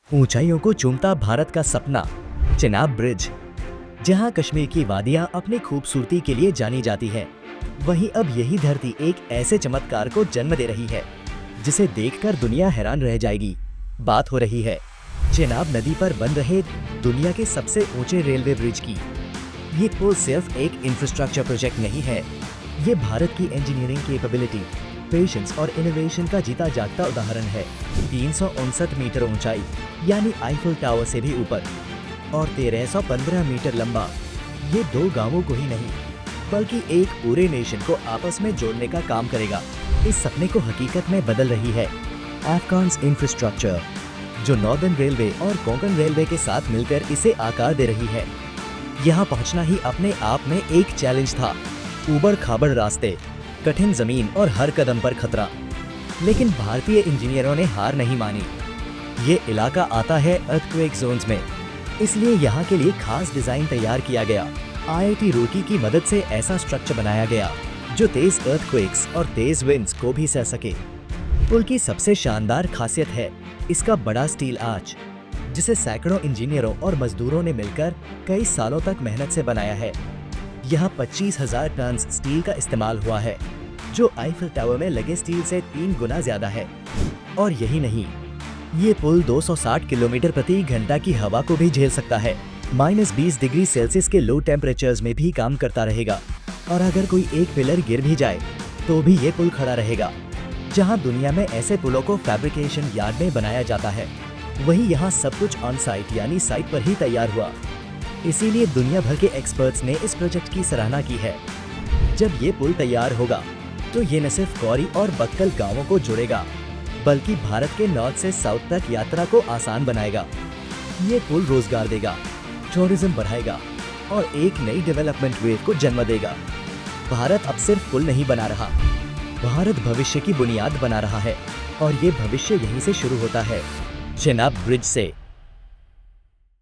ऊंचाइयों को चूमता भारत का सपना, चेनाब ब्रिज। जहां कश्मीर की वादियां अपनी खूबसूरती के लिए जानी जाती हैं, वहीं अब यही धरती एक ऐसे चमत्कार को जन्म दे रही है जिसे देखकर दुनिया हैरान रह जाएगी। बात हो रही है चेनाब नदी पर बन रहे दुनिया के सबसे ऊंचे रेलवे ब्रिज की। ये पुल सिर्फ एक इंफ्रास्ट्रक्चर प्रोजेक्ट नहीं है, ये भारत की इंजीनियरिंग कैपेबिलिटी, पेशेंस और इनोवेशन का जीता जागता उदाहरण है। 359 मीटर ऊंचाई यानी आईफल टावर से भी ऊपर और 1315 मीटर लंबा, ये दो गांवों को ही नहीं बल्कि एक पूरे नेशन को आपस में जोड़ने का काम करेगा। इस सपने को हकीकत में बदल रही है अफगान्स इंफ्रास्ट्रक्चर, जो नॉर्दर्न रेलवे और कोंकण रेलवे के साथ मिलकर इसे आकार दे रही है। यहाँ पहुँचना ही अपने आप में एक चैलेंज था, ऊबड़ खाबड़ रास्ते, कठिन जमीन और हर कदम पर खतरा। लेकिन भारतीय इंजीनियरों ने हार नहीं मानी। ये इलाका आता है अर्थक्वेक जोन्स में, इसलिए यहाँ के लिए खास डिजाइन तैयार किया गया। IIT रुड़की की मदद से ऐसा स्ट्रक्चर बनाया गया जो तेज अर्थक्वेक्स और तेज विंड्स को भी सह सके। पुल की सबसे शानदार खासियत है इसका बड़ा स्टील आर्च, जिसे सैकड़ों इंजीनियरों और मजदूरों ने मिलकर कई सालों तक मेहनत से बनाया है। यहाँ 25,000 टन स्टील का इस्तेमाल हुआ है, जो आईफल टावर में लगे स्टील से 3 गुना ज्यादा है। और यही नहीं, ये पुल 260 किलोमीटर प्रति घंटा की हवा को भी झेल सकता है। -20 डिग्री सेल्सियस के लो टेम्परेचर्स में भी काम करता रहेगा। और अगर कोई एक पिलर गिर भी जाए तो भी ये पुल खड़ा रहेगा। जहाँ दुनिया में ऐसे पुलों को फैब्रिकेशन यार्ड में बनाया जाता है, वहीं यहाँ सब कुछ ऑन साइट यानी साइट पर ही तैयार हुआ। इसीलिए दुनिया भर के एक्सपर्ट्स ने इस प्रोजेक्ट की सराहना की है। जब ये पुल तैयार होगा तो ये न सिर्फ कौरी और बक्कल गांवों को जोड़ेगा, बल्कि भारत के नॉर्थ से साउथ तक यात्रा को आसान बनाएगा। ये पुल रोजगार देगा, टूरिज्म बढ़ाएगा और एक नई डेवलपमेंट वेव को जन्म देगा। भारत अब सिर्फ पुल नहीं बना रहा, भारत भविष्य की बुनियाद बना रहा है। और ये भविष्य यहीं से शुरू होता है, चेनाब ब्रिज से।